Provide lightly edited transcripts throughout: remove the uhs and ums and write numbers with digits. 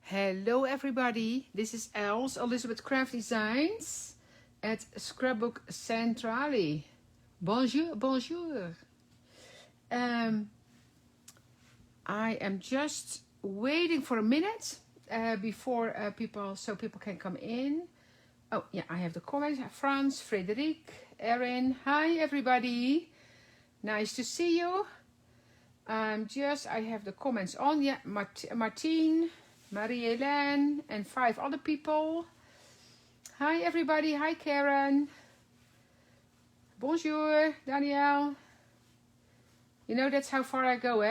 Hello everybody, this is Elizabeth Craft Designs at Scrapbook Centrale. Bonjour, bonjour. I am just waiting for a minute before people can come in. Oh yeah, I have the comments. Frans, Frédéric, Erin. Hi everybody, nice to see you. I have the comments on. Yeah, Martine, Marie-Hélène, and 5 other people. Hi everybody, hi Karen. Bonjour, Danielle. You know, that's how far I go,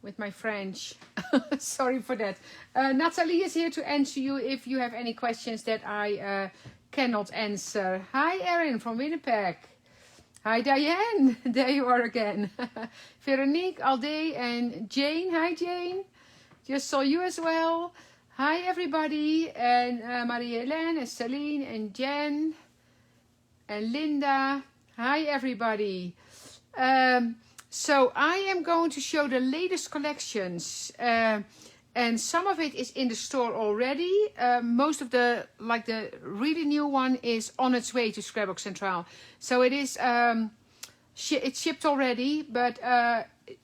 with my French. Sorry for that. Natalie is here to answer you if you have any questions that I cannot answer. Hi Erin from Winnipeg. Hi Diane, there you are again. Veronique, Alde, and Jane. Hi Jane, just saw you as well. Hi everybody, and Marie-Hélène, and Celine, and Jen, and Linda. Hi everybody. So I am going to show the latest collections, and some of it is in the store already. Most of the really new one is on its way to Scrapbook Centrale. So it is, it's shipped already, but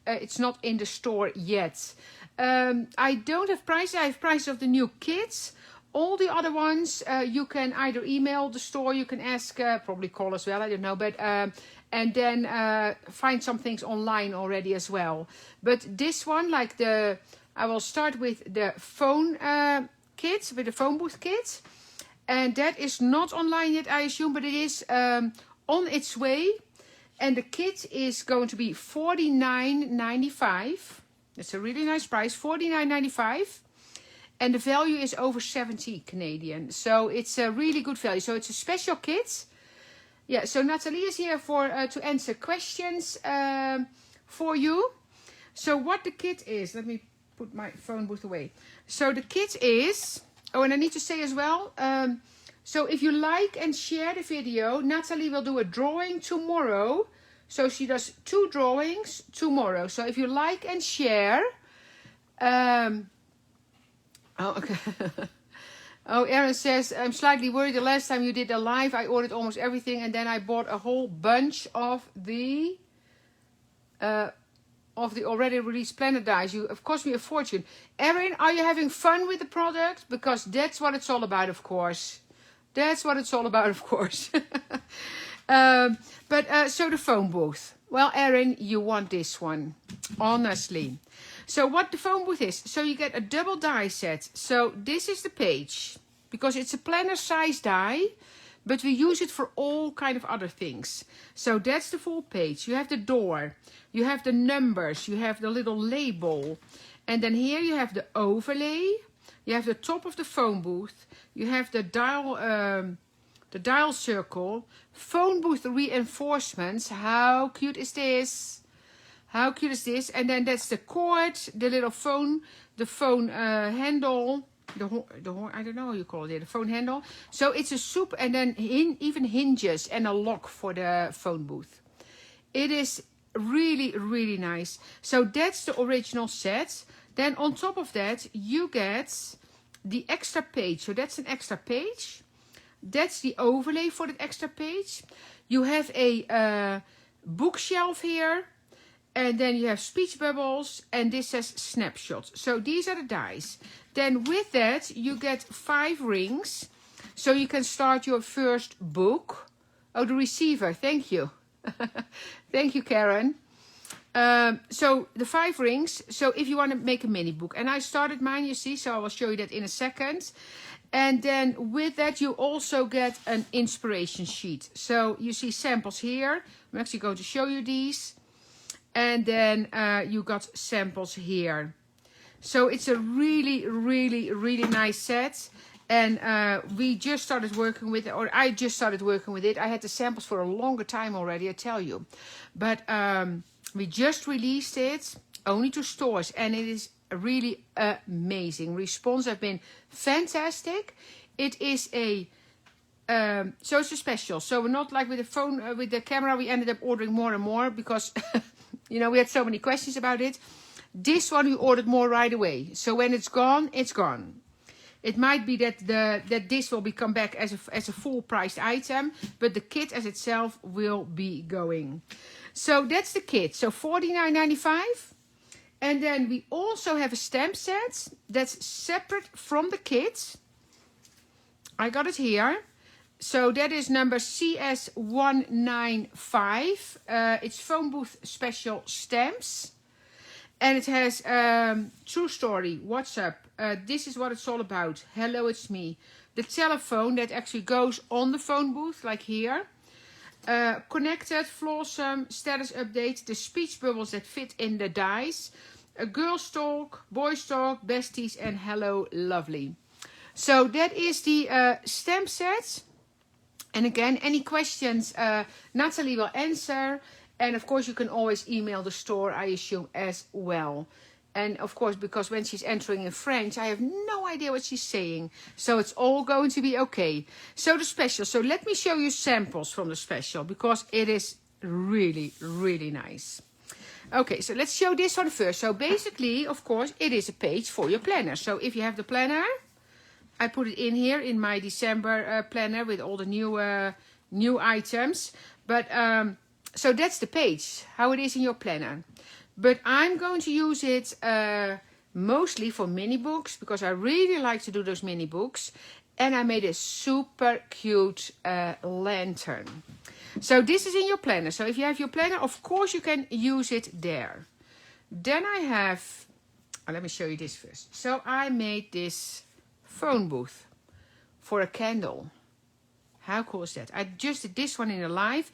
it's not in the store yet. I don't have prices. I have prices of the new kits. All the other ones, you can either email the store, you can ask, probably call as well, I don't know, but and then find some things online already as well. But this one, I will start with the phone kit, with the phone booth kit. And that is not online yet, I assume, but it is on its way. And the kit is going to be $49.95. That's a really nice price, $49.95. And the value is over 70 Canadian. So it's a really good value. So it's a special kit. Yeah, so Natalie is here to answer questions for you. So what the kit is, let me put my phone booth away. So the kit is, oh, and I need to say as well, so if you like and share the video, Natalie will do a drawing tomorrow. So she does 2 drawings tomorrow. So if you like and share, oh, okay. Oh, Erin says, I'm slightly worried. The last time you did a live, I ordered almost everything, and then I bought a whole bunch of the already released planet dies. You have cost me a fortune. Erin, are you having fun with the product? Because that's what it's all about, of course. That's what it's all about, of course. So the phone booth. Well, Erin, you want this one, honestly. So what the phone booth is, so you get a double die set. So this is the page, because it's a planner size die, but we use it for all kind of other things. So that's the full page. You have the door, you have the numbers, you have the little label, and then here you have the overlay, you have the top of the phone booth, you have the dial circle, phone booth reinforcements. How cute is this? How cute is this? And then that's the cord, the little phone, the phone handle, the I don't know how you call it, the phone handle. So it's a soup, and then even hinges and a lock for the phone booth. It is really, really nice. So that's the original set. Then on top of that, you get the extra page. So that's an extra page. That's the overlay for the extra page. You have a bookshelf here. And then you have speech bubbles, and this says snapshots. So these are the dies. Then with that, you get 5 rings. So you can start your first book. Oh, the receiver. Thank you. Thank you, Karen. So the 5 rings. So if you want to make a mini book. And I started mine, you see. So I will show you that in a second. And then with that, you also get an inspiration sheet. So you see samples here. I'm actually going to show you these. And then you got samples here. So it's a really, really, really nice set. And we just started working with it, or I just started working with it. I had the samples for a longer time already, I tell you. But we just released it only to stores, and it is really amazing. Response have been fantastic. It is so it's a special. So we're not like with the phone, with the camera, we ended up ordering more and more because... You know, we had so many questions about it. This one we ordered more right away. So when it's gone, it's gone. It might be that this will become back as a full priced item, but the kit as itself will be going. So that's the kit. So $49.95. And then we also have a stamp set that's separate from the kit. I got it here. So that is number CS195. It's phone booth special stamps. And it has true story, WhatsApp. This is what it's all about. Hello, it's me. The telephone that actually goes on the phone booth, like here. Connected, flawsome, status update. The speech bubbles that fit in the dice. A girl's talk, boys talk, besties, and hello, lovely. So that is the stamp set. And again, any questions, Natalie will answer. And of course, you can always email the store, I assume, as well. And of course, because when she's entering in French, I have no idea what she's saying. So it's all going to be okay. So the special. So let me show you samples from the special, because it is really, really nice. Okay, so let's show this one first. So basically, of course, it is a page for your planner. So if you have the planner, I put it in here in my December planner with all the new items. But so that's the page, how it is in your planner. But I'm going to use it mostly for mini books, because I really like to do those mini books. And I made a super cute lantern. So this is in your planner. So if you have your planner, of course you can use it there. Then I have, let me show you this first. So I made this phone booth for a candle. How cool is that? I just did this one in a live.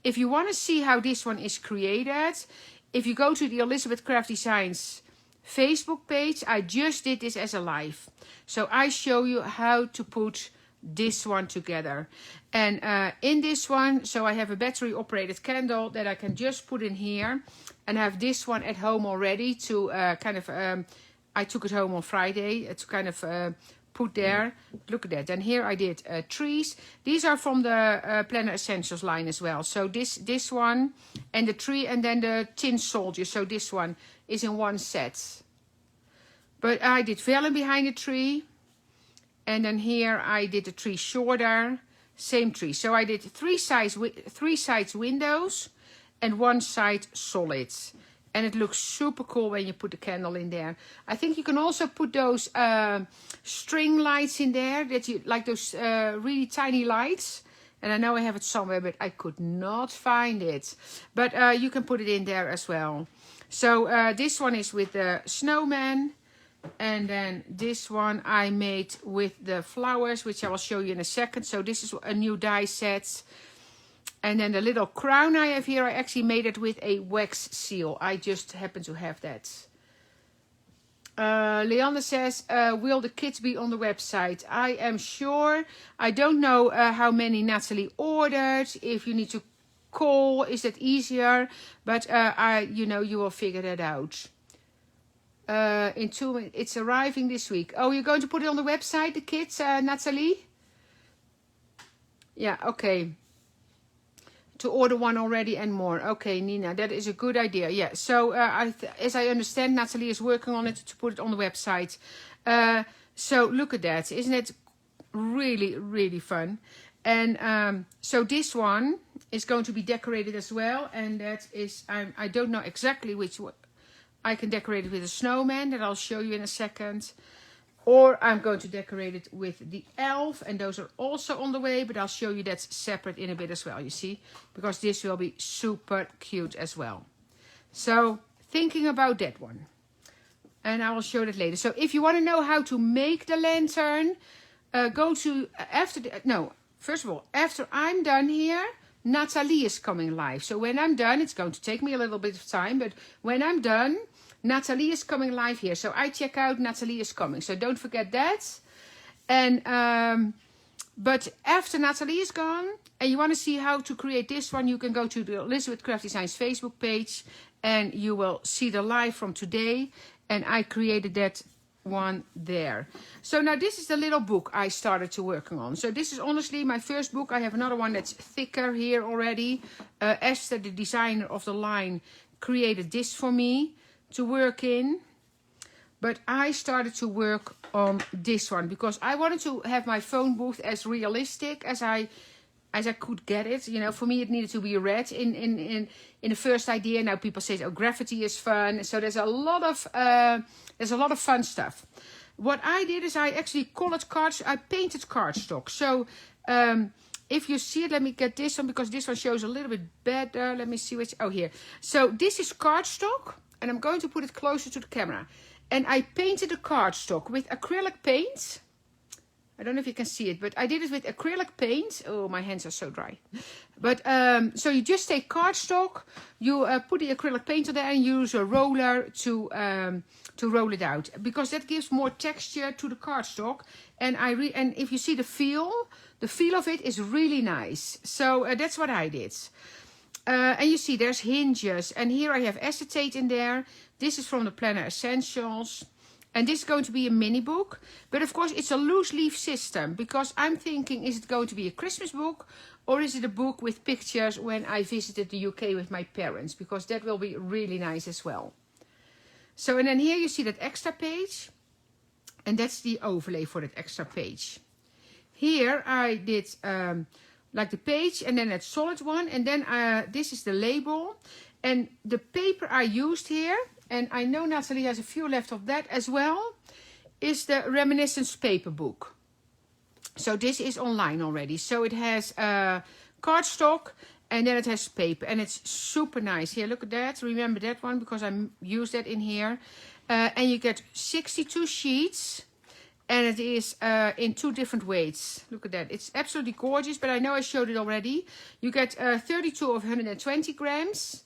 If you want to see how this one is created, if you go to the Elizabeth Craft Designs Facebook page, I just did this as a live. So I show you how to put this one together. And in this one, so I have a battery operated candle that I can just put in here, and have this one at home already to kind of, I took it home on Friday to kind of put there. Look at that. And here I did trees. These are from the Planner Essentials line as well. So this one and the tree, and then the tin soldier. So this one is in one set. But I did vellum behind the tree. And then here I did the tree shorter. Same tree. So I did three sides windows and one side solid. And it looks super cool when you put the candle in there. I think you can also put those string lights in there, that you like, those really tiny lights. And I know I have it somewhere, but I could not find it. But you can put it in there as well. So this one is with the snowman. And then this one I made with the flowers, which I will show you in a second. So this is a new die set. And then the little crown I have here, I actually made it with a wax seal. I just happen to have that. Leander says, will the kits be on the website? I am sure. I don't know how many Natalie ordered. If you need to call, is that easier? But you will figure that out. In 2 minutes, it's arriving this week. Oh, you're going to put it on the website, the kits, Natalie? Yeah, okay. To order one already and more. Okay, Nina, that is a good idea. Yeah, so as I understand, Natalie is working on it to put it on the website. So look at that. Isn't it really, really fun? And so this one is going to be decorated as well. And that is, I don't know exactly which one. I can decorate it with a snowman that I'll show you in a second. Or I'm going to decorate it with the elf. And those are also on the way. But I'll show you that's separate in a bit as well, you see. Because this will be super cute as well. So thinking about that one. And I will show that later. So if you want to know how to make the lantern, go to, first of all, after I'm done here, Natalie is coming live. So when I'm done, it's going to take me a little bit of time. But when I'm done, Natalie is coming live here. So I check out, Natalie is coming. So don't forget that. And but after Natalie is gone, and you want to see how to create this one, you can go to the Elizabeth Craft Designs Facebook page. And you will see the live from today. And I created that one there. So now this is the little book I started to working on. So this is honestly my first book. I have another one that's thicker here already. Esther, the designer of the line, created this for me to work in. But I started to work on this one because I wanted to have my phone booth as realistic as I could get it. You know, for me it needed to be red in the first idea. Now people say, oh, graffiti is fun. So there's a lot of fun stuff. What I did is I actually colored cards. I painted cardstock. So if you see it, let me get this one because this one shows a little bit better. Let me see which. Oh, here. So this is cardstock, and I'm going to put it closer to the camera. And I painted the cardstock with acrylic paint. I don't know if you can see it, but I did it with acrylic paint. Oh, my hands are so dry. But so you just take cardstock, you put the acrylic paint on there, and use a roller to roll it out because that gives more texture to the cardstock. And and if you see the feel of it is really nice. So that's what I did. And you see there's hinges, and here I have acetate in there. This is from the Planner Essentials. And this is going to be a mini book. But of course it's a loose leaf system. Because I'm thinking, is it going to be a Christmas book? Or is it a book with pictures when I visited the UK with my parents? Because that will be really nice as well. So, and then here you see that extra page. And that's the overlay for that extra page. Here I did like the page and then that solid one. And then this is the label. And the paper I used here, and I know Natalie has a few left of that as well, is the Reminiscence paper book. So this is online already. So it has cardstock and then it has paper. And it's super nice. Here, look at that. Remember that one because I used that in here. And you get 62 sheets. And it is in 2 different weights. Look at that. It's absolutely gorgeous. But I know I showed it already. You get 32 of 120 grams.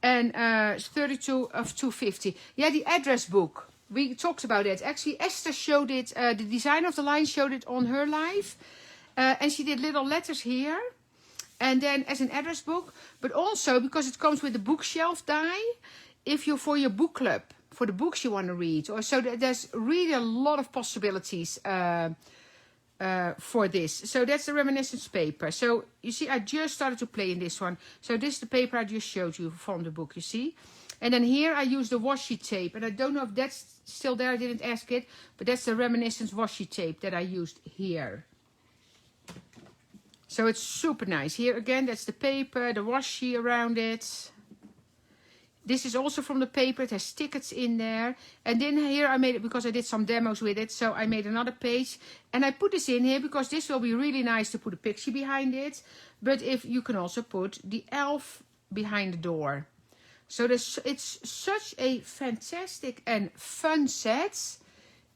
And 32 of 250. Yeah, the address book. We talked about it. Actually, Esther showed it. The designer of the line showed it on her live. And she did little letters here. And then as an address book. But also because it comes with a bookshelf die. If you're for your book club. For the books you want to read. Or so there's really a lot of possibilities for this. So that's the Reminiscence paper. So you see I just started to play in this one. So this is the paper I just showed you from the book, you see. And then here I use the washi tape. And I don't know if that's still there, I didn't ask it. But that's the Reminiscence washi tape that I used here. So it's super nice. Here again, that's the paper, the washi around it. This is also from the paper. It has tickets in there. And then here I made it because I did some demos with it. So I made another page. And I put this in here because this will be really nice to put a picture behind it. But if you can also put the elf behind the door. So it's such a fantastic and fun set.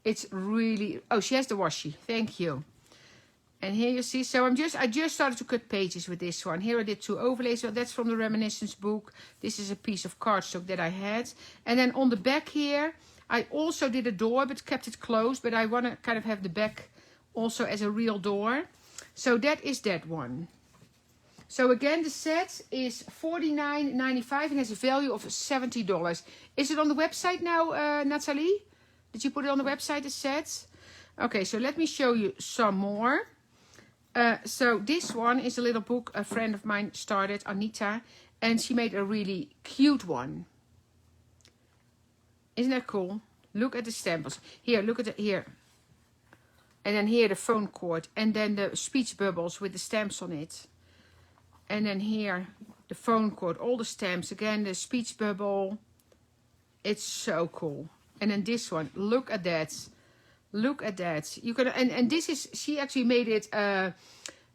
It's really... Oh, she has the washi. Thank you. And here you see, so I just started to cut pages with this one. Here I did 2 overlays, so that's from the Reminiscence book. This is a piece of cardstock that I had. And then on the back here, I also did a door, but kept it closed. But I want to kind of have the back also as a real door. So that is that one. So again, the set is $49.95 and has a value of $70. Is it on the website now, Natalie? Did you put it on the website, the set? Okay, so let me show you some more. So this one is a little book a friend of mine started, Anita, and she made a really cute one. Isn't that cool? Look at the samples. Here, look at it here. And then here the phone cord, and then the speech bubbles with the stamps on it. And then here the phone cord, all the stamps, again the speech bubble. It's so cool. And then this one, look at that. Look at that. You can and this is, she actually made it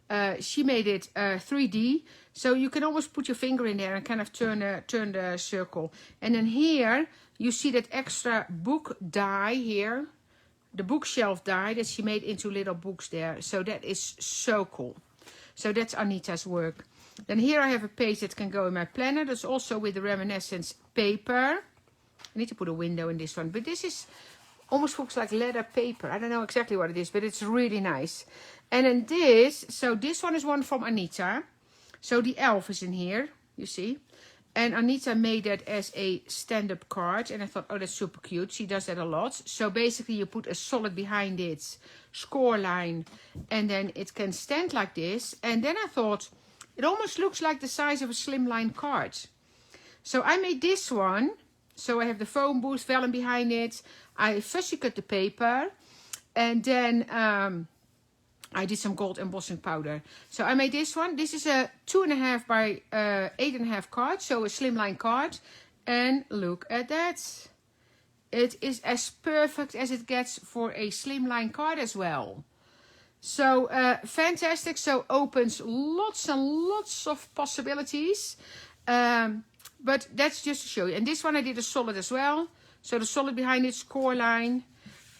3D. So you can almost put your finger in there and kind of turn the circle. And then here you see that extra book die here. The bookshelf die that she made into little books there. So that is so cool. So that's Anita's work. Then here I have a page that can go in my planner. That's also with the Reminiscence paper. I need to put a window in this one. But this is... almost looks like leather paper. I don't know exactly what it is, but it's really nice. And then this, so this one is one from Anita. So the elf is in here, you see. And Anita made that as a stand-up card. And I thought, oh, that's super cute. She does that a lot. So basically you put a solid behind it, score line, and then it can stand like this. And then I thought, it almost looks like the size of a slimline card. So I made this one. So I have the phone booth, vellum behind it. I fussy cut the paper. And then I did some gold embossing powder. So I made this one. This is a 2.5 by 8.5 card. So a slimline card. And look at that. It is as perfect as it gets for a slimline card as well. So fantastic. So opens lots and lots of possibilities. But that's just to show you. And this one I did a solid as well. So the solid behind it, score line.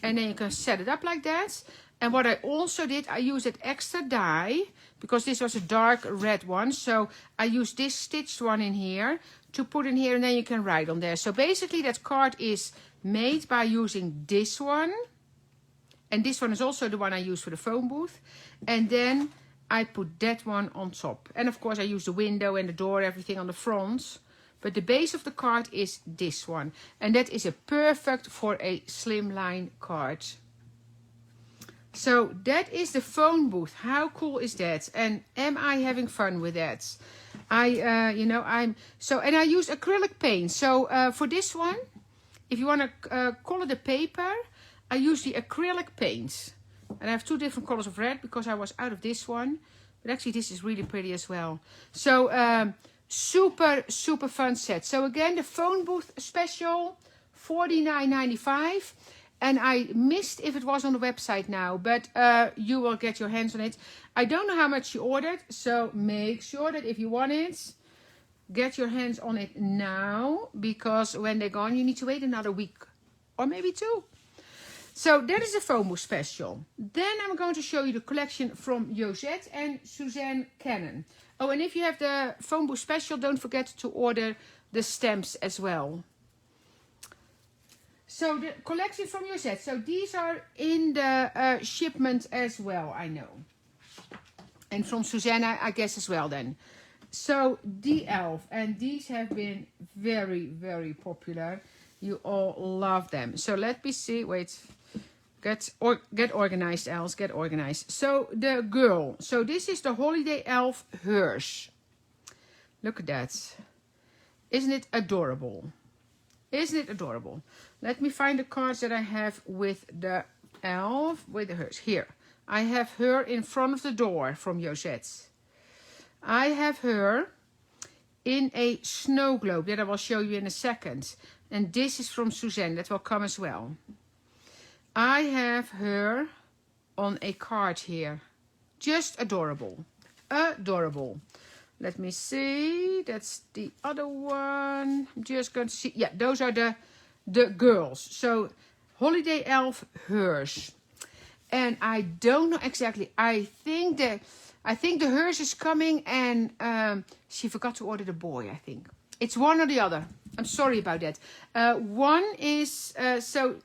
And then you can set it up like that. And what I also did, I used that extra die. Because this was a dark red one. So I used this stitched one in here. To put in here, and then you can write on there. So basically that card is made by using this one. And this one is also the one I use for the phone booth. And then I put that one on top. And of course I use the window and the door, everything on the front. But the base of the card is this one. And that is a perfect for a slimline card. So that is the phone booth. How cool is that? And am I having fun with that? And I use acrylic paint. So for this one, if you want to color the paper, I use the acrylic paint. And I have 2 different colors of red because I was out of this one. But actually this is really pretty as well. So super, super fun set. So again, the phone booth special, $49.95. And I missed if it was on the website now. But you will get your hands on it. I don't know how much you ordered. So make sure that if you want it, get your hands on it now. Because when they're gone, you need to wait another week. Or maybe 2. So that is the phone booth special. Then I'm going to show you the collection from Josette and Suzanne Cannon. Oh, and if you have the phone booth special, don't forget to order the stamps as well. So the collection from Josette. So these are in the shipment as well, I know. And from Suzanne, I guess as well then. So the elf. And these have been very, very popular. You all love them. So let me see. Wait. Get organized, elves. Get organized. So the girl. So this is the holiday elf Hirsch. Look at that. Isn't it adorable? Isn't it adorable? Let me find the cards that I have with the elf. With the Hirsch. Here. I have her in front of the door from Josette. I have her in a snow globe that I will show you in a second. And this is from Suzanne. That will come as well. I have her on a card here. Just adorable. Adorable. Let me see. That's the other one. I'm just going to see. Yeah, those are the girls. So, Holiday Elf Hirsch. And I don't know exactly. I think the Hirsch is coming and she forgot to order the boy, I think. It's one or the other. I'm sorry about that. One is, so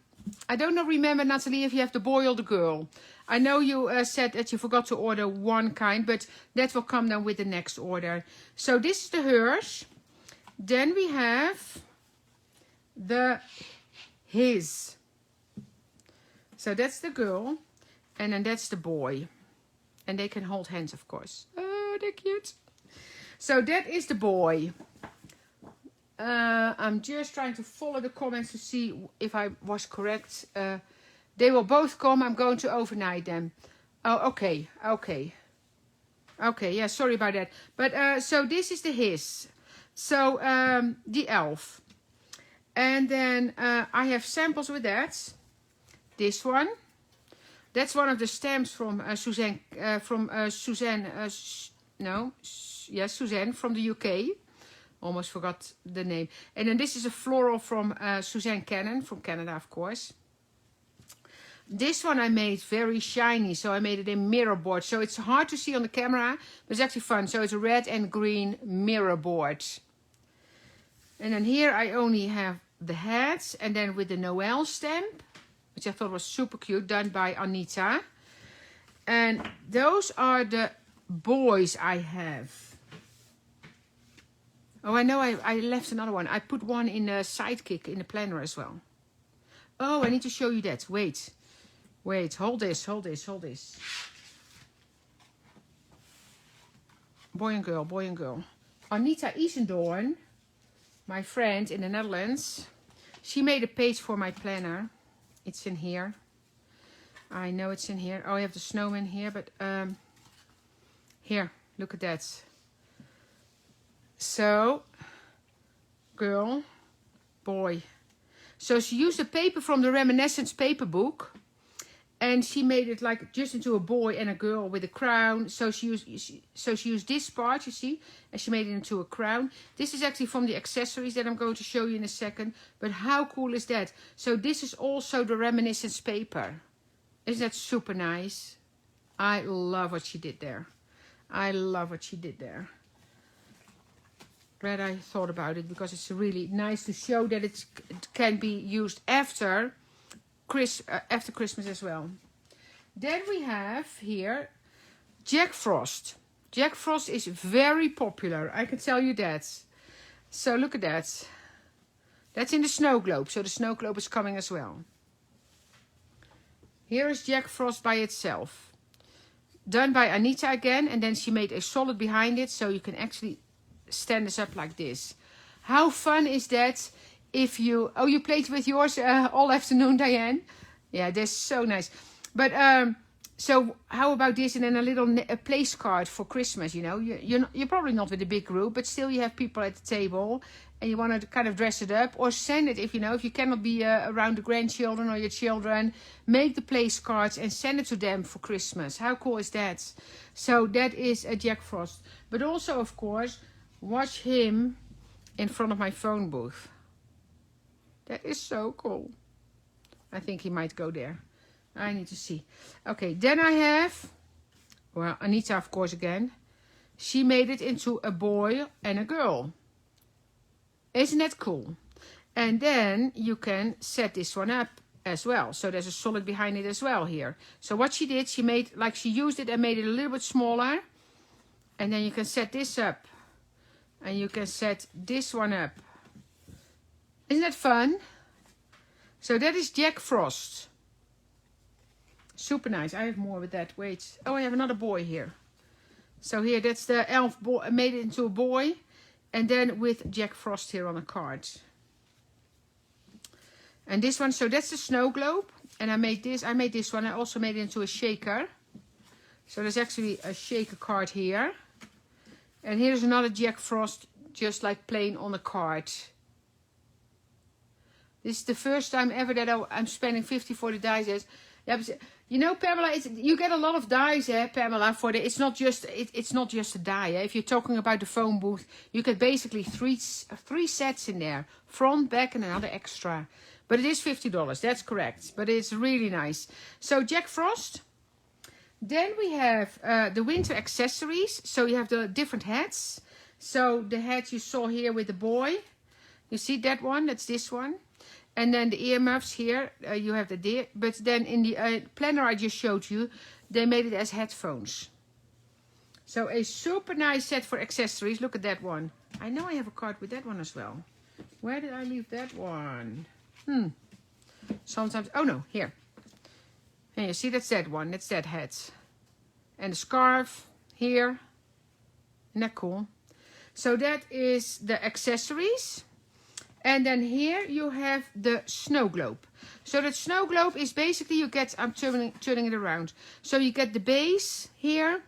I don't know, remember, Natalie, if you have the boy or the girl. I know you said that you forgot to order one kind, but that will come then with the next order. So this is the Hirsch. Then we have the his. So that's the girl. And then that's the boy. And they can hold hands, of course. Oh, they're cute. So that is the boy. I'm just trying to follow the comments to see if I was correct. They will both come. I'm going to overnight them. Oh, okay. Okay. Okay, yeah, sorry about that. But so this is the his. So the elf. And then I have samples with that. This one. That's one of the stamps from Suzanne. Suzanne from the UK. Almost forgot the name. And then this is a floral from Suzanne Cannon, from Canada, of course. This one I made very shiny, so I made it in mirror board. So it's hard to see on the camera, but it's actually fun. So it's a red and green mirror board. And then here I only have the hats, and then with the Noel stamp, which I thought was super cute, done by Anita. And those are the boys I have. Oh, I know I left another one. I put one in a sidekick in the planner as well. Oh, I need to show you that. Wait. Wait, hold this. Boy and girl. Anita Isendoorn, my friend in the Netherlands. She made a page for my planner. It's in here. I know it's in here. Oh, I have the snowman here, but here, look at that. So, girl, boy. So she used the paper from the Reminiscence paper book, and she made it like just into a boy and a girl with a crown. So she used this part, you see, and she made it into a crown. This is actually from the accessories that I'm going to show you in a second. But how cool is that? So this is also the Reminiscence paper. Isn't that super nice? I love what she did there. I love what she did there. Glad I thought about it, because it's really nice to show that it can be used after Christmas as well. Then we have here Jack Frost. Jack Frost is very popular, I can tell you that. So look at that. That's in the snow globe, so the snow globe is coming as well. Here is Jack Frost by itself. Done by Anita again, and then she made a solid behind it, so you can actually stand this up like this. How fun is that? If you you played with yours all afternoon, Diane? Yeah, that's so nice. But so how about this, and then a little place card for Christmas? You know, you're probably not with a big group, but still you have people at the table, and you want to kind of dress it up, or send it if you cannot be around the grandchildren or your children. Make the place cards and send it to them for Christmas. How cool is that? So that is a Jack Frost. But also, of course, watch him in front of my phone booth. That is so cool. I think he might go there. I need to see. Okay, then I have, well, Anita, of course, again. She made it into a boy and a girl. Isn't that cool? And then you can set this one up as well. So there's a solid behind it as well here. So what she did, she used it and made it a little bit smaller. And then you can set this up. And you can set this one up. Isn't that fun? So that is Jack Frost. Super nice. I have more with that. Wait. Oh, I have another boy here. So here, that's the elf boy. I made it into a boy. And then with Jack Frost here on a card. And this one, so that's the snow globe. And I made this one. I also made it into a shaker. So there's actually a shaker card here. And here's another Jack Frost, just like plain on a card. This is the first time ever that I'm spending 50 for the dies. Yeah, but, you know, Pamela, you get a lot of dies, Pamela. It's not just a die. If you're talking about the phone booth, you get basically three sets in there, front, back, and another extra. But it is $50. That's correct. But it's really nice. So Jack Frost. Then we have the winter accessories. So you have the different hats. So the hat you saw here with the boy. You see that one? That's this one. And then the earmuffs here. You have the deer. But then in the planner I just showed you, they made it as headphones. So a super nice set for accessories. Look at that one. I know I have a card with that one as well. Where did I leave that one? Sometimes. Oh no, here. And you see, that's that one. That's that hat. And the scarf here. Isn't that cool? So that is the accessories. And then here you have the snow globe. So that snow globe is basically, you get, I'm turning it around. So you get the base here.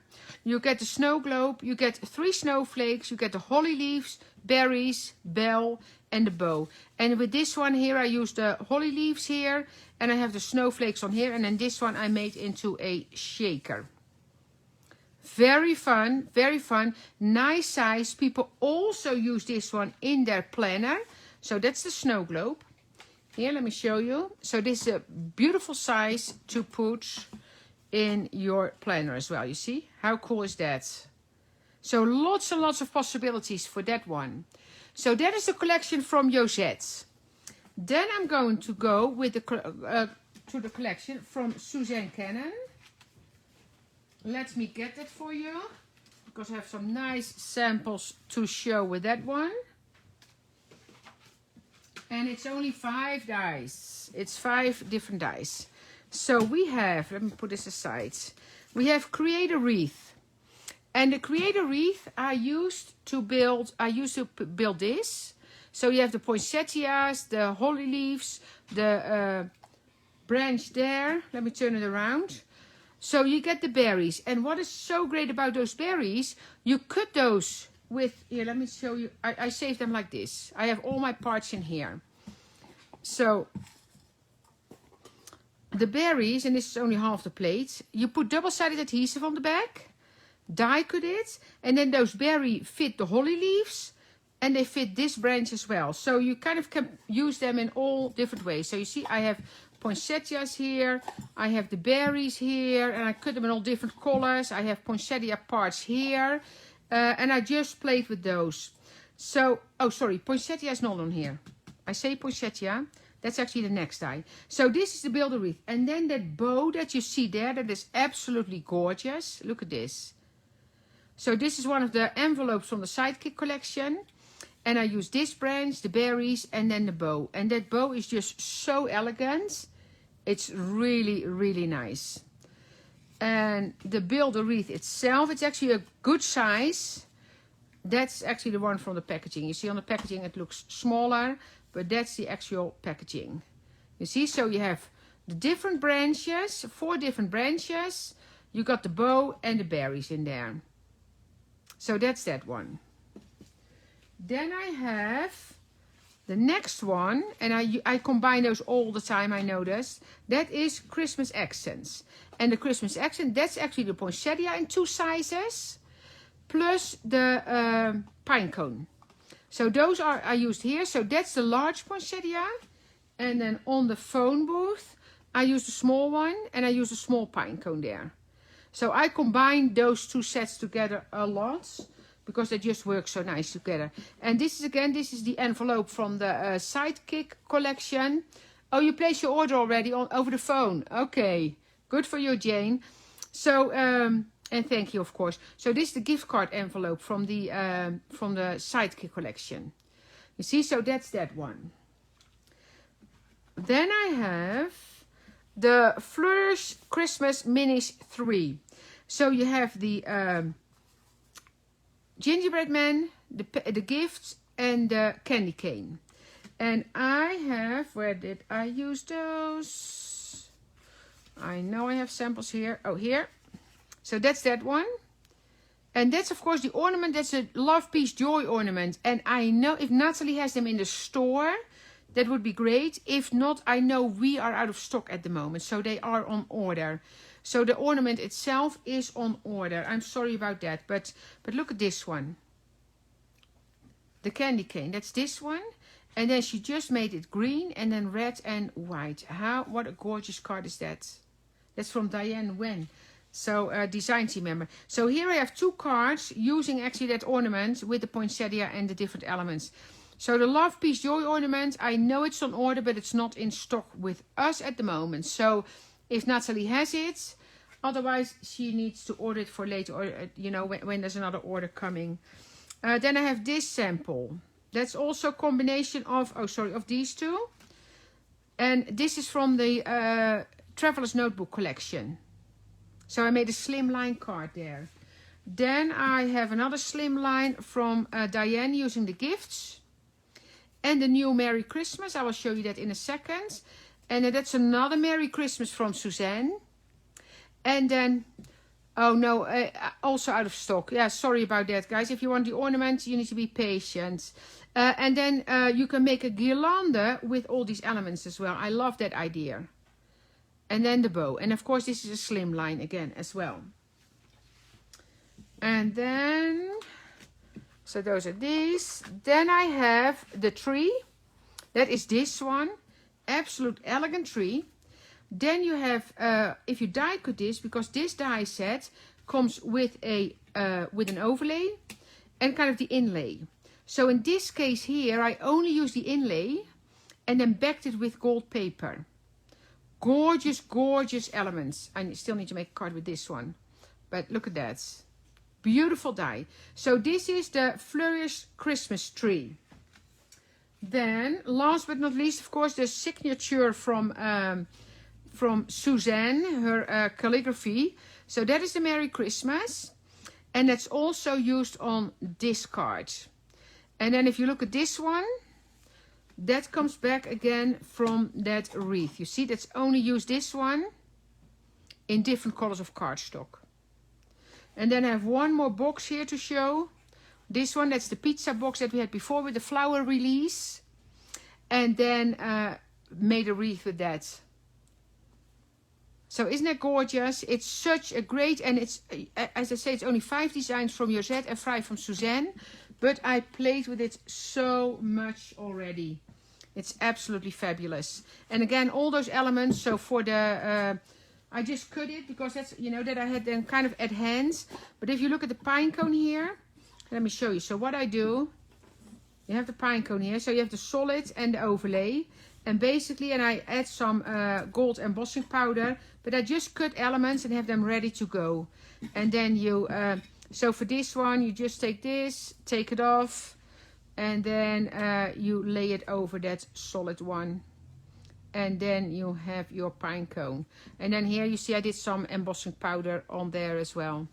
You get the snow globe. You get 3 snowflakes. You get the holly leaves, berries, bell, and the bow. And with this one here, I use the holly leaves here. And I have the snowflakes on here. And then this one I made into a shaker. Very fun, very fun. Nice size. People also use this one in their planner. So that's the snow globe. Here, let me show you. So this is a beautiful size to put in your planner as well. You see? How cool is that? So lots and lots of possibilities for that one. So that is the collection from Josette. Then I'm going to go with to the collection from Suzanne Cannon. Let me get that for you, because I have some nice samples to show with that one. And it's only 5 dies. It's 5 different dies. So we have, let me put this aside. We have Create a Wreath. And the Create a Wreath I used to build this. So you have the poinsettias, the holly leaves, the branch there. Let me turn it around. So you get the berries. And what is so great about those berries, you cut those with, here, let me show you. I save them like this. I have all my parts in here. So the berries, and this is only half the plate, you put double-sided adhesive on the back, die cut it, and then those berries fit the holly leaves, and they fit this branch as well. So you kind of can use them in all different ways. So you see, I have poinsettias here, I have the berries here, and I cut them in all different colors. I have poinsettia parts here, and I just played with those. So, oh sorry, poinsettia is not on here. I say poinsettia, that's actually the next die. So this is the builder wreath. And then that bow that you see there, that is absolutely gorgeous. Look at this. So this is one of the envelopes from the Sidekick collection. And I use this branch, the berries, and then the bow. And that bow is just so elegant. It's really, really nice. And the builder wreath itself, it's actually a good size. That's actually the one from the packaging. You see on the packaging it looks smaller, but that's the actual packaging. You see, so you have the different branches, 4 different branches. You got the bow and the berries in there. So that's that one. Then I have the next one, and I combine those all the time, I noticed. That is Christmas accents. And the Christmas accent, that's actually the poinsettia in 2 sizes, plus the pine cone. So those are I used here. So that's the large poinsettia. And then on the phone booth, I use the small one, and I use a small pine cone there. So I combine those 2 sets together a lot, because they just work so nice together. And this is, again, this is the envelope from the Sidekick collection. Oh, you placed your order already over the phone. Okay, good for you, Jane. So, and thank you, of course. So this is the gift card envelope from the Sidekick collection. You see, so that's that one. Then I have the Flourish Christmas Minis 3. So you have the gingerbread man, the gifts, and the candy cane. And I have, where did I use those? I know I have samples here. Oh, here. So that's that one. And that's, of course, the ornament. That's a Love, Peace, Joy ornament. And I know if Natalie has them in the store, that would be great. If not, I know we are out of stock at the moment. So they are on order. So the ornament itself is on order. I'm sorry about that. But look at this one. The candy cane. That's this one. And then she just made it green and then red and white. What a gorgeous card is that. That's from Diane Wen. So design team member. So here I have 2 cards using actually that ornament with the poinsettia and the different elements. So the Love, Peace, Joy ornament, I know it's on order, but it's not in stock with us at the moment. So if Natalie has it, otherwise she needs to order it for later, or you know, when there's another order coming. Then I have this sample. That's also a combination of, of these 2. And this is from the Traveler's Notebook collection. So I made a slimline card there. Then I have another slimline from Diane using the gifts. And the new Merry Christmas. I will show you that in a second. And that's another Merry Christmas from Suzanne. And then, oh no, also out of stock. Yeah, sorry about that, guys. If you want the ornament, you need to be patient. And then you can make a guirlande with all these elements as well. I love that idea. And then the bow. And of course, this is a slim line again as well. And then, so those are these. Then I have the tree. That is this one. Absolute elegant tree. Then you have, if you die cut this, because this die set comes with with an overlay and kind of the inlay. So in this case here, I only use the inlay and then backed it with gold paper. Gorgeous, gorgeous elements. I still need to make a card with this one. But look at that. Beautiful die. So this is the Flourish Christmas tree. Then, last but not least, of course, the signature from Suzanne, her calligraphy. So that is the Merry Christmas. And that's also used on this card. And then if you look at this one, that comes back again from that wreath. You see, that's only used this one in different colors of cardstock. And then I have one more box here to show. This one, that's the pizza box that we had before with the flower release. And then made a wreath with that. So isn't that gorgeous? It's such a great, and it's, as I say, it's only 5 designs from Josette and 5 from Suzanne. But I played with it so much already. It's absolutely fabulous. And again, all those elements, so for the, I just cut it because that's, you know, that I had them kind of at hand. But if you look at the pine cone here, let me show you. So what I do, you have the pine cone here. So you have the solid and the overlay. And basically, and I add some gold embossing powder. But I just cut elements and have them ready to go. And then you, so for this one, you just take this, take it off. And then you lay it over that solid one. And then you have your pine cone. And then here you see I did some embossing powder on there as well.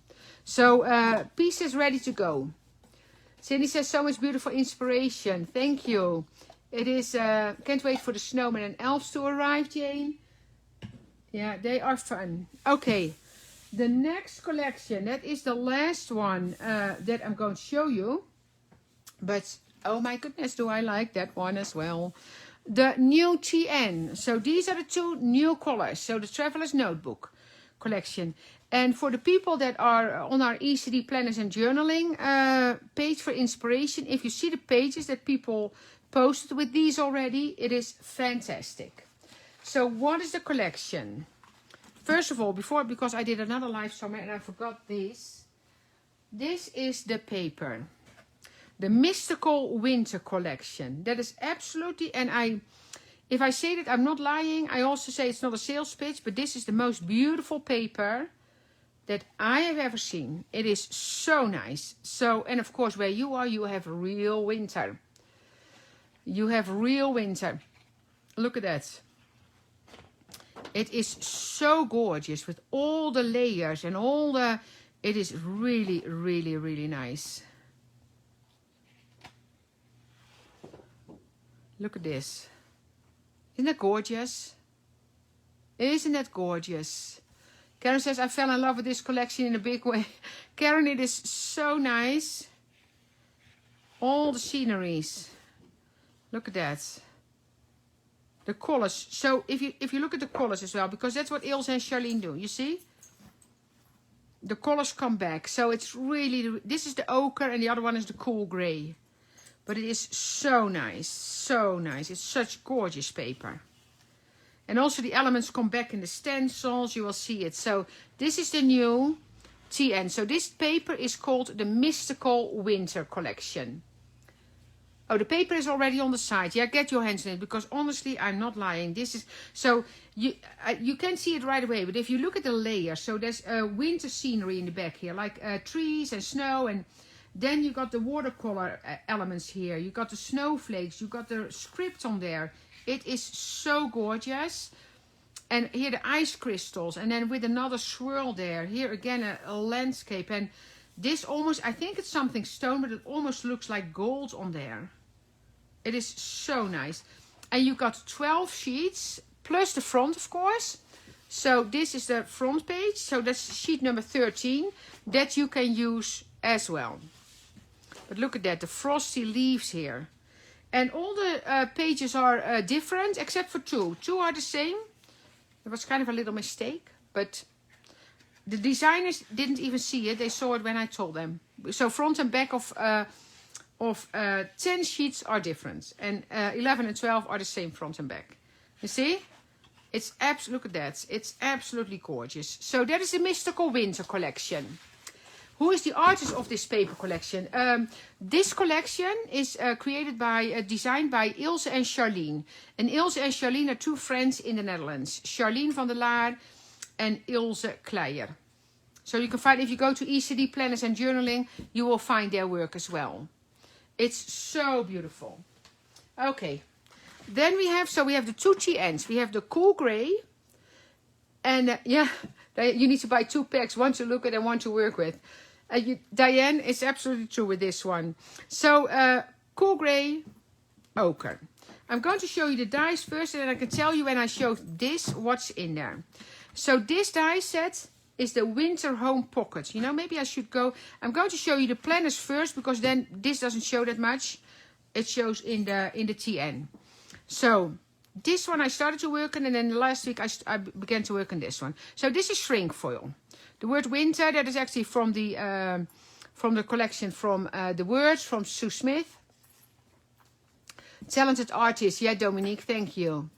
So piece is ready to go. Cindy says, so much beautiful inspiration. Thank you. It is, can't wait for the snowmen and elves to arrive, Jane. Yeah, they are fun. Okay, the next collection, that is the last one that I'm going to show you. But, oh my goodness, do I like that one as well. The new TN. So these are the 2 new colors. So the Traveler's Notebook collection. And for the people that are on our ECD planners and journaling page for inspiration, if you see the pages that people posted with these already, it is fantastic. So what is the collection? First of all, because I did another live somewhere and I forgot this. This is the paper. The Mystical Winter collection. That is absolutely, and if I say that, I'm not lying. I also say it's not a sales pitch, but this is the most beautiful paper that I have ever seen. It is so nice. So, and of course, where you are, you have real winter. You have real winter. Look at that. It is so gorgeous with all the layers and all the, it is really, really, really nice. Look at this. Isn't that gorgeous? Isn't that gorgeous? Karen says, I fell in love with this collection in a big way. Karen, it is so nice. All the sceneries. Look at that. The colors. So if you look at the colors as well, because that's what Ilse and Charlene do, you see? The colors come back. So it's really, this is the ochre and the other one is the cool gray. But it is so nice. So nice. It's such gorgeous paper. And also the elements come back in the stencils. You will see it. So this is the new TN. So this paper is called the Mystical Winter collection. Oh, the paper is already on the side. Yeah, get your hands in it. Because honestly, I'm not lying. This is, so you can see it right away. But if you look at the layers. So there's winter scenery in the back here. Like trees and snow. And then you got the watercolor elements here. You got the snowflakes. You got the script on there. It is so gorgeous. And here the ice crystals. And then with another swirl there. Here again a landscape. And this almost, I think it's something stone, but it almost looks like gold on there. It is so nice. And you got 12 sheets, plus the front, of course. So this is the front page. So that's sheet number 13 that you can use as well. But look at that, the frosty leaves here. And all the pages are different, except for 2. 2 are the same. It was kind of a little mistake, but the designers didn't even see it. They saw it when I told them. So front and back of 10 sheets are different. And 11 and 12 are the same front and back. You see? It's look at that. It's absolutely gorgeous. So that is the Mystical Winter collection. Who is the artist of this paper collection? This collection is designed by Ilse and Charlene. And Ilse and Charlene are 2 friends in the Netherlands. Charlene van der Laar and Ilse Kleijer. So you can find, if you go to ECD Planners and Journaling, you will find their work as well. It's so beautiful. Okay. Then we have the 2 TNs. We have the cool gray. And yeah, you need to buy 2 packs, one to look at and one to work with. Diane is absolutely true with this one. So cool gray, ochre. I'm going to show you the dies first, and then I can tell you when I show this what's in there. So this die set is the winter home pocket. You know, maybe I should go. I'm going to show you the planners first, because then this doesn't show that much. It shows in the TN. So this one I started to work on, and then last week I began to work on this one. So this is shrink foil. The word winter, that is actually from the collection from the words from Sue Smith. Talented artist, yeah, Dominique, thank you.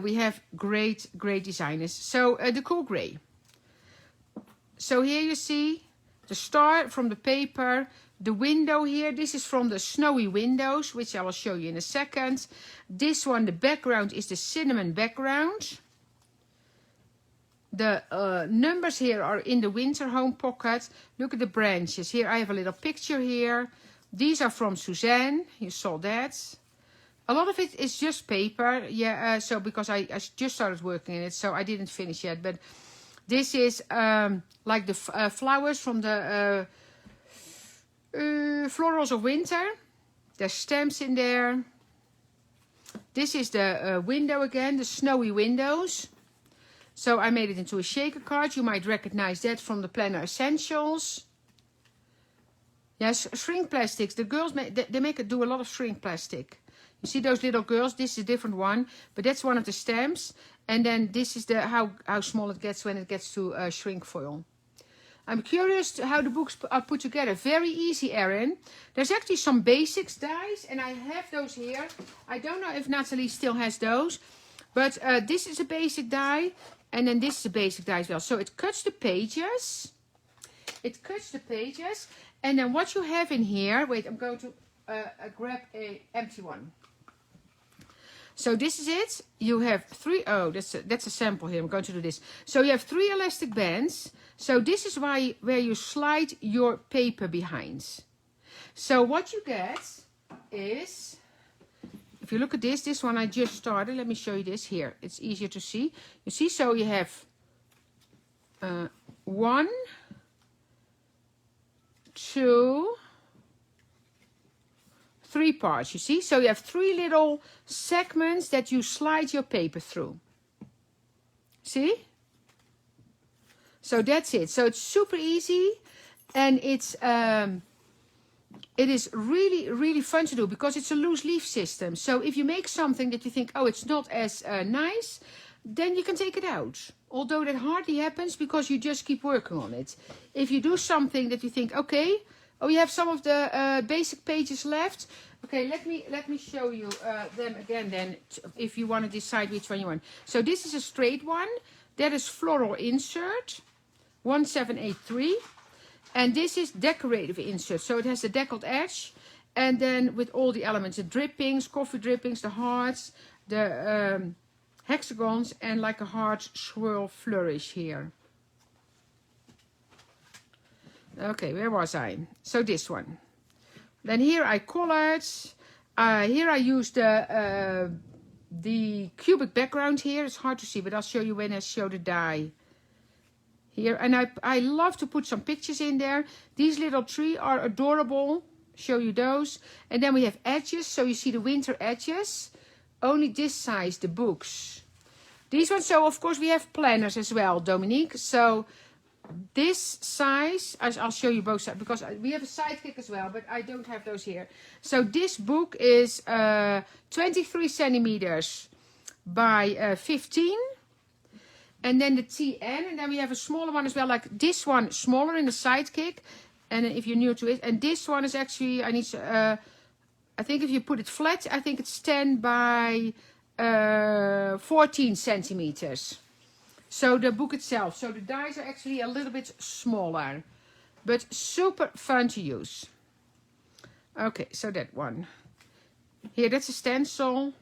We have great designers. So the cool gray. So here you see the star from the paper, the window here. This is from the snowy windows, which I will show you in a second. This one, the background, is the cinnamon background. The numbers here are in the winter home pocket. Look at the branches. Here I have a little picture here. These are from Suzanne. You saw that. A lot of it is just paper. Yeah, so because I just started working in it, so I didn't finish yet. But this is like the flowers from the florals of winter. There's stamps in there. This is the window again, the snowy windows. So I made it into a shaker card. You might recognize that from the Planner Essentials. Yes, shrink plastics. The girls do a lot of shrink plastic. You see those little girls? This is a different one, but that's one of the stamps. And then this is the how small it gets when it gets to shrink foil. I'm curious how the books are put together. Very easy, Erin. There's actually some basics dies, and I have those here. I don't know if Natalie still has those, but this is a basic die, and then this is a basic die as well. So it cuts the pages. It cuts the pages, and then what you have in here. Wait, I'm going to grab an empty one. So this is it. You have three. Oh, that's a sample here. I'm going to do this. So you have 3 elastic bands. So this is where you slide your paper behind. So what you get is, if you look at this one I just started. Let me show you this here. It's easier to see. You see, so you have 1, 2, 3 parts, you see? So you have 3 little segments that you slide your paper through. See? So that's it. So it's super easy, and it is really fun to do, because it's a loose leaf system. So if you make something that you think, oh, it's not as nice, then you can take it out. Although that hardly happens, because you just keep working on it. If you do something that you think, okay, oh, you have some of the basic pages left. Okay, let me show you them again then, if you want to decide which one you want. So this is a straight one. That is floral insert, 1783. And this is decorative insert. So it has the deckled edge. And then with all the elements, the drippings, coffee drippings, the hearts, the hexagons, and like a heart swirl flourish here. Okay, where was I? So this one. Then here I colored. Here I used the cubic background here. It's hard to see, but I'll show you when I show the die. Here, and I love to put some pictures in there. These little 3 are adorable. Show you those. And then we have edges. So you see the winter edges. Only this size, the books. These ones, so of course we have planners as well, Dominique. So this size, I'll show you both sides, because we have a sidekick as well, but I don't have those here. So this book is 23 centimeters by 15. And then the TN, and then we have a smaller one as well, like this one, smaller in the sidekick. And if you're new to it, and this one is actually, I think if you put it flat, I think it's 10 by 14 centimeters. So the book itself, so the dies are actually a little bit smaller, but super fun to use. Okay, so that one. Here, that's a stencil.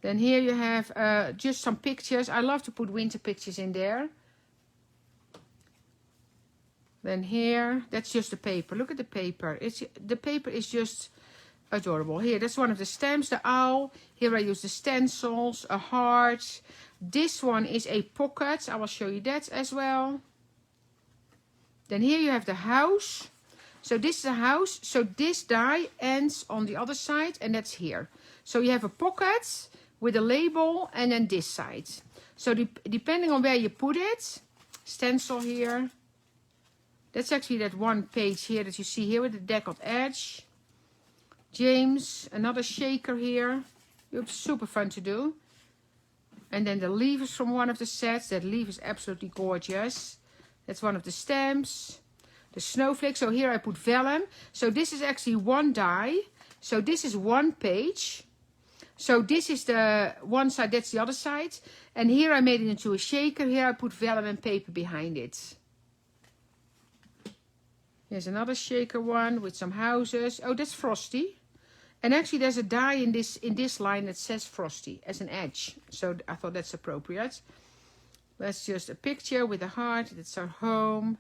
Then here you have just some pictures. I love to put winter pictures in there. Then here, that's just the paper. Look at the paper. The paper is just adorable. Here, that's one of the stamps, the owl. Here I use the stencils, a heart. This one is a pocket. I will show you that as well. Then here you have the house. So this is a house. So this die ends on the other side, and that's here. So you have a pocket with a label and then this side. So depending on where you put it, stencil here. That's actually that one page here that you see here with the deckled edge. James, another shaker here. It's super fun to do. And then the leaf is from one of the sets. That leaf is absolutely gorgeous. That's one of the stamps. The snowflake. So here I put vellum. So this is actually one die. So this is one page. So this is the one side, that's the other side. And here I made it into a shaker. Here I put vellum and paper behind it. Here's another shaker one with some houses. Oh, that's Frosty. And actually there's a die in this line that says Frosty as an edge. So I thought that's appropriate. That's just a picture with a heart. That's our home.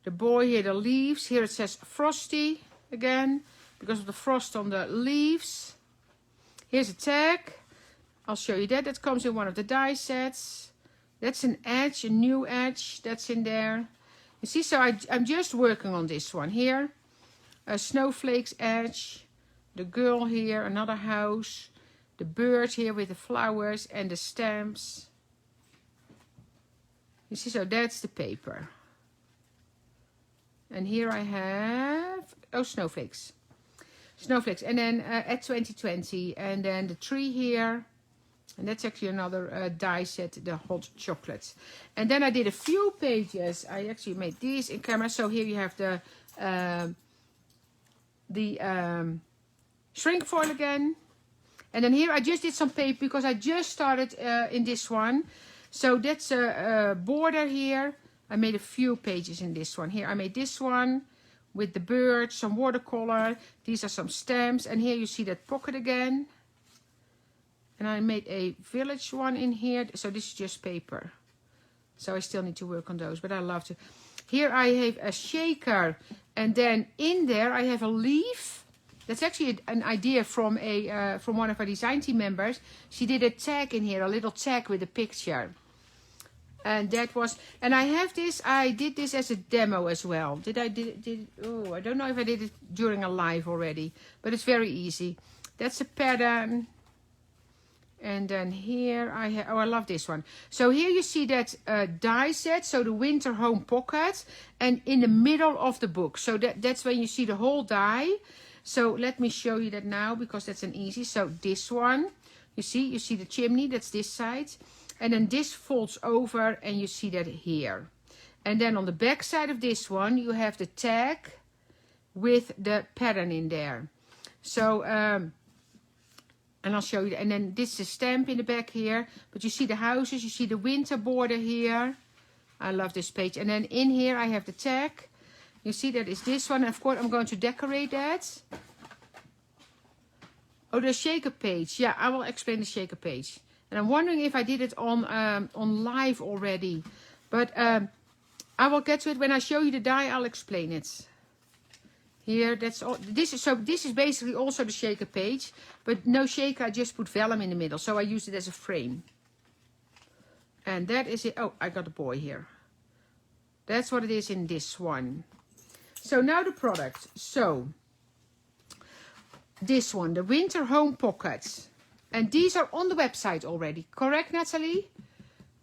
The boy here, the leaves. Here it says Frosty again because of the frost on the leaves. Here's a tag. I'll show you that. That comes in one of the die sets. That's an edge, a new edge. That's in there. You see, so I'm just working on this one here. A snowflake's edge. The girl here, another house. The bird here with the flowers and the stamps. You see, so that's the paper. And here I have, oh, snowflakes. Snowflakes. And then at 2020. And then the tree here. And that's actually another die set, the hot chocolate. And then I did a few pages. I actually made these in camera. So here you have the shrink foil again. And then here I just did some paper because I just started in this one. So that's a border here. I made a few pages in this one. Here I made this one with the bird, some watercolor. These are some stamps. And here you see that pocket again. And I made a village one in here. So this is just paper. So I still need to work on those, but I love to. Here I have a shaker. And then in there I have a leaf. That's actually an idea from one of our design team members. She did a tag in here, a little tag with a picture. And that was, and I have this, I did this as a demo as well. Oh, I don't know if I did it during a live already, but it's very easy. That's a pattern. And then here I have, oh, I love this one. So here you see that die set, so the winter home pocket, and in the middle of the book. So that's when you see the whole die. So let me show you that now because that's an easy. So this one, you see the chimney, that's this side. And then this folds over and you see that here. And then on the back side of this one, you have the tag with the pattern in there. So, and I'll show you, and then this is a stamp in the back here. But you see the houses, you see the winter border here. I love this page. And then in here I have the tag. You see that is this one. Of course, I'm going to decorate that. Oh, the shaker page. Yeah, I will explain the shaker page. And I'm wondering if I did it on live already. But I will get to it. When I show you the die, I'll explain it. Here, that's all. This is basically also the shaker page. But no shaker, I just put vellum in the middle. So I used it as a frame. And that is it. Oh, I got a boy here. That's what it is in this one. So now the product. So this one, the winter home pockets. And these are on the website already. Correct, Natalie?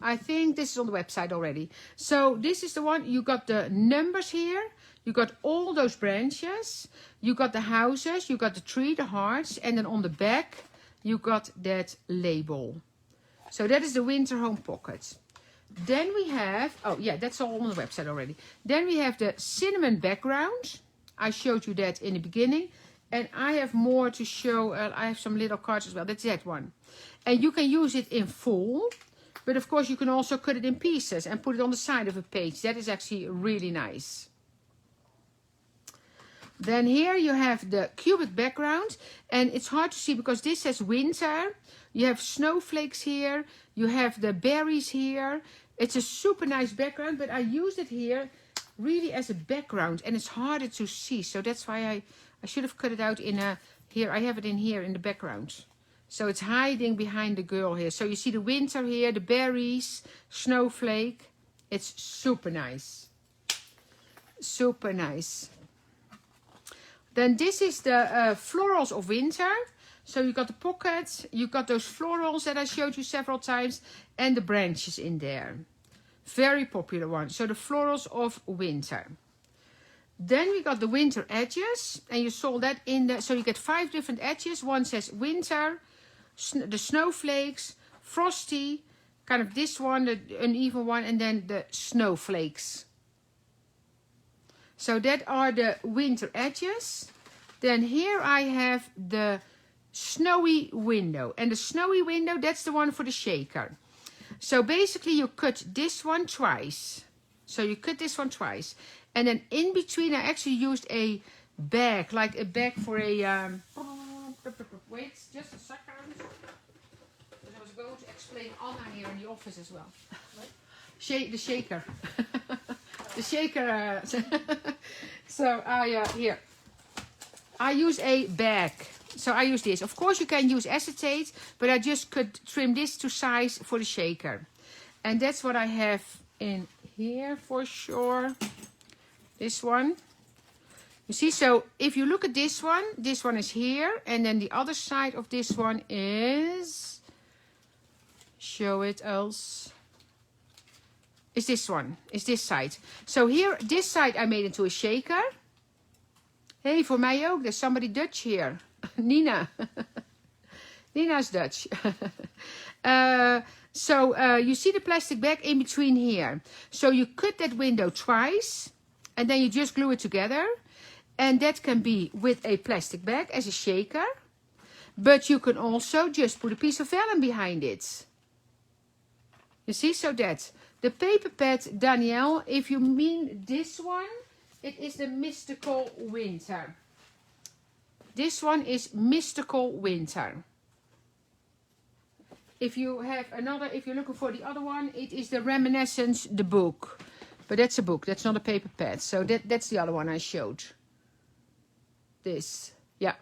I think this is on the website already. So this is the one. You got the numbers here. You got all those branches. You got the houses. You got the tree, the hearts. And then on the back, you got that label. So that is the winter home pocket. Then we have, oh yeah, that's all on the website already. Then we have the cinnamon background. I showed you that in the beginning. And I have more to show. I have some little cards as well. That's that one. And you can use it in full. But of course you can also cut it in pieces and put it on the side of a page. That is actually really nice. Then here you have the cubic background. And it's hard to see because this says winter. You have snowflakes here. You have the berries here. It's a super nice background. But I used it here really as a background. And it's harder to see. So that's why I should have cut it out in a, here, I have it in here in the background. So it's hiding behind the girl here. So you see the winter here, the berries, snowflake. It's super nice. Super nice. Then this is the florals of winter. So you got the pockets, you got those florals that I showed you several times, and the branches in there. Very popular one. So the florals of winter. Then we got the winter edges, and you saw that in the, so you get 5 different edges. One says winter, the snowflakes, frosty, kind of this one, the uneven one, and then the snowflakes. So that are the winter edges. Then here I have the snowy window, and the snowy window, that's the one for the shaker. So basically you cut this one twice. So you cut this one twice. And then in between I actually used a bag, like a bag for a... wait, just a second. Because I was going to explain Anna here in the office as well. The shaker. The shaker. So here. I use a bag. So I use this. Of course you can use acetate, but I just could trim this to size for the shaker. And that's what I have in here for sure. This one. You see, so if you look at this one is here, and then the other side of this one is, show it else, is this one, is this side. So here, this side I made into a shaker. Hey, voor mij ook, there's somebody Dutch here. Nina. Nina's Dutch. So you see the plastic bag in between here. So you cut that window twice, and then you just glue it together. And that can be with a plastic bag as a shaker. But you can also just put a piece of vellum behind it. You see, so that. The paper pad, Danielle, if you mean this one, it is the Mystical Winter. This one is Mystical Winter. If you have another, if you're looking for the other one, it is the Reminiscence, the book. But that's a book, that's not a paper pad. So that's the other one I showed. This, yeah.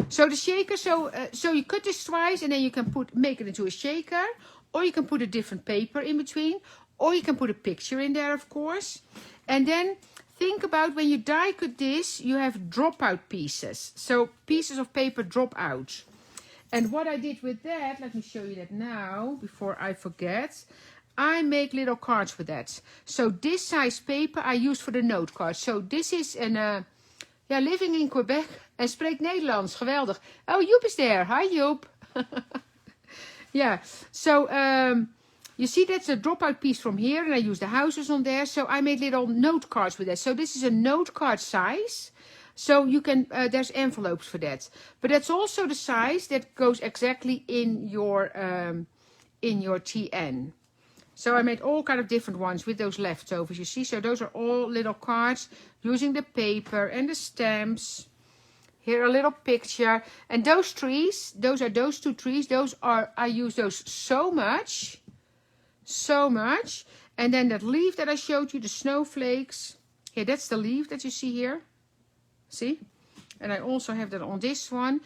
So the shaker, so you cut this twice, and then you can make it into a shaker, or you can put a different paper in between, or you can put a picture in there, of course. And then think about when you die cut this, you have dropout pieces. So pieces of paper drop out. And what I did with that, let me show you that now, before I forget. I make little cards with that. So this size paper I use for the note cards. So this is an, living in Quebec en spreekt Nederlands. Geweldig. Oh, Joep is there. Hi, Joep. Yeah. So you see that's a dropout piece from here, and I use the houses on there. So I made little note cards with that. So this is a note card size. So you can, there's envelopes for that. But that's also the size that goes exactly in your TN. So I made all kind of different ones with those leftovers, you see. So those are all little cards using the paper and the stamps. Here a little picture. And those trees, those are those 2 trees. Those are, I use those so much. So much. And then that leaf that I showed you, the snowflakes. Here, that's the leaf that you see here. See? And I also have that on this one.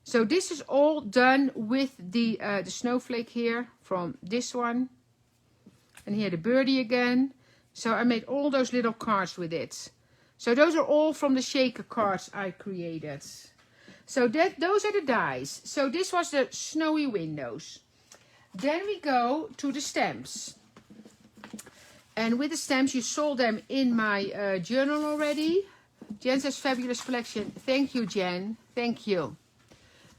So this is all done with the snowflake here from this one. And here the birdie again. So I made all those little cards with it. So those are all from the shaker cards I created. So those are the dies. So this was the snowy windows. Then we go to the stamps. And with the stamps, you saw them in my journal already. Jen says, fabulous collection. Thank you, Jen. Thank you.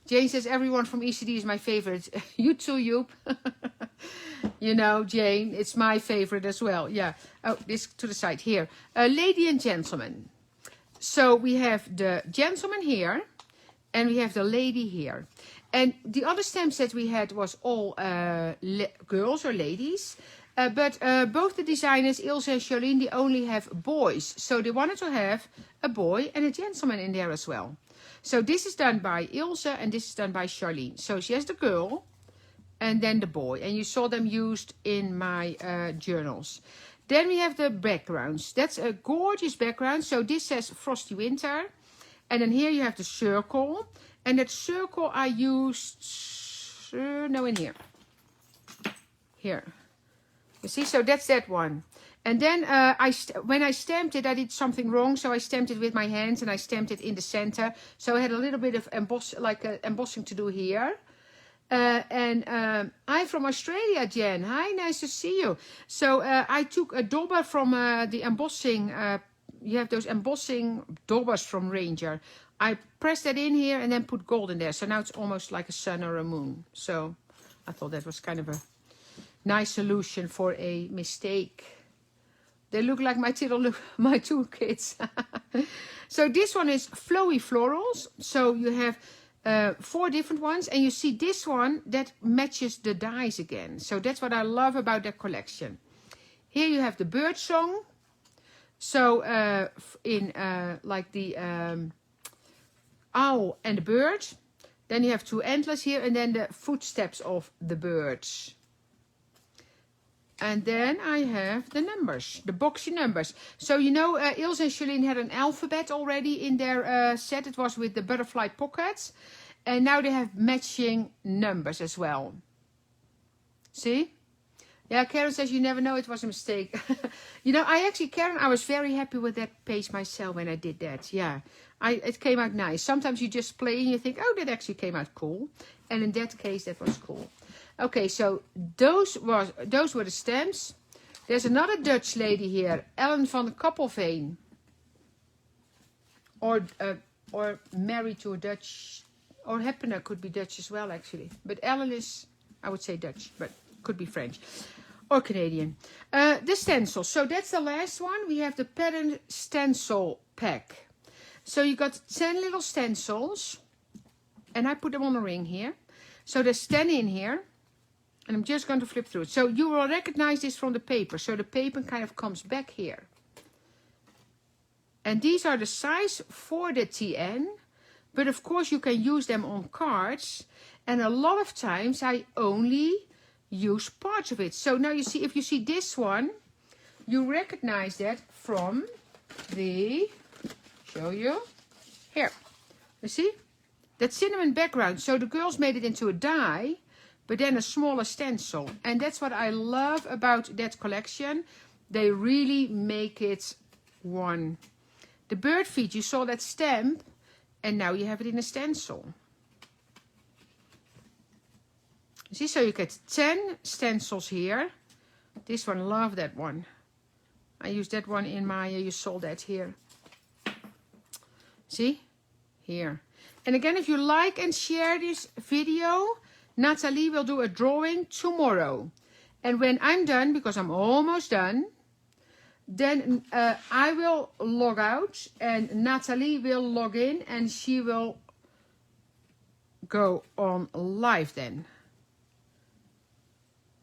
Jane says, everyone from ECD is my favorite. You too, Joep. You know, Jane, it's my favorite as well. Yeah. Oh, this to the side here. Lady and gentleman. So we have the gentleman here, and we have the lady here. And the other stamps that we had was all girls or ladies. But both the designers, Ilse and Charlene, they only have boys. So they wanted to have a boy and a gentleman in there as well. So this is done by Ilse and this is done by Charlene. So she has the girl and then the boy. And you saw them used in my journals. Then we have the backgrounds. That's a gorgeous background. So this says Frosty Winter. And then here you have the circle. And that circle I used, no, in here. Here. You see, so that's that one. And then when I stamped it, I did something wrong. So I stamped it with my hands and I stamped it in the center. So I had a little bit of embossing to do here. I'm from Australia, Jen. Hi, nice to see you. So I took a dauber from the embossing. You have those embossing daubers from Ranger. I pressed that in here and then put gold in there. So now it's almost like a sun or a moon. So I thought that was kind of a nice solution for a mistake. They look like my two kids. So this one is flowy florals. So you have 4 different ones. And you see this one that matches the dies again. So that's what I love about that collection. Here you have the bird song. So like the owl and the bird. Then you have 2 antlers here. And then the footsteps of the birds. And then I have the numbers, the boxy numbers. So, you know, Ilse and Charlene had an alphabet already in their set. It was with the butterfly pockets. And now they have matching numbers as well. See? Yeah, Karen says you never know, it was a mistake. You know, Karen, I was very happy with that page myself when I did that. Yeah, it came out nice. Sometimes you just play and you think, oh, that actually came out cool. And in that case, that was cool. Okay, so those were the stamps. There's another Dutch lady here, Ellen van der Kappelveen. Or married to a Dutch, or Heppener could be Dutch as well, actually. But Ellen is, I would say Dutch, but could be French. Or Canadian. The stencils. So that's the last one. We have the pattern stencil pack. So you got 10 little stencils. And I put them on a ring here. So there's 10 in here. And I'm just going to flip through it. So you will recognize this from the paper. So the paper kind of comes back here. And these are the size for the TN. But of course you can use them on cards. And a lot of times I only use parts of it. So now you see, if you see this one, you recognize that from the, show you, here. You see? That cinnamon background. So the girls made it into a die. But then a smaller stencil. And that's what I love about that collection. They really make it one. The bird feet, you saw that stamp. And now you have it in a stencil. See, so you get 10 stencils here. This one, love that one. I used that one in my, you saw that here. See? Here. And again, if you like and share this video, Natalie will do a drawing tomorrow. And when I'm done, because I'm almost done, then I will log out and Natalie will log in and she will go on live then.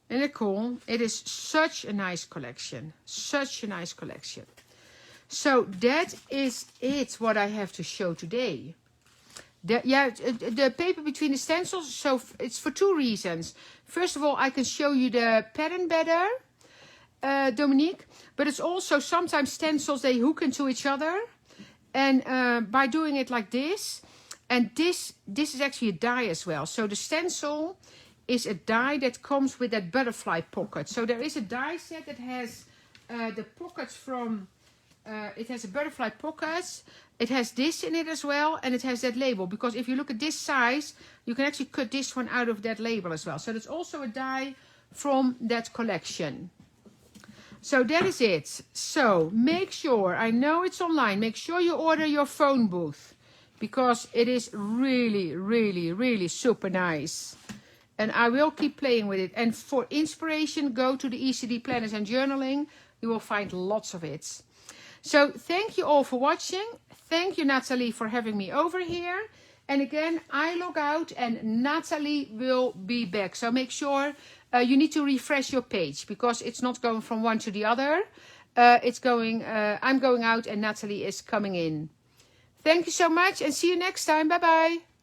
Isn't it cool? It is such a nice collection. Such a nice collection. So that is it, what I have to show today. The paper between the stencils, so it's for 2 reasons. First of all, I can show you the pattern better, Dominique. But it's also sometimes stencils, they hook into each other. And by doing it like this, and this is actually a die as well. So the stencil is a die that comes with that butterfly pocket. So there is a die set that has the pockets from, it has a butterfly pocket. It has this in it as well, and it has that label. Because if you look at this size, you can actually cut this one out of that label as well. So that's also a die from that collection. So that is it. So make sure, I know it's online, make sure you order your phone booth. Because it is really, really, really super nice. And I will keep playing with it. And for inspiration, go to the ECD Planners and Journaling. You will find lots of it. So thank you all for watching. Thank you, Natalie, for having me over here. And again, I log out and Natalie will be back. So make sure you need to refresh your page because it's not going from one to the other. I'm going out and Natalie is coming in. Thank you so much and see you next time. Bye-bye.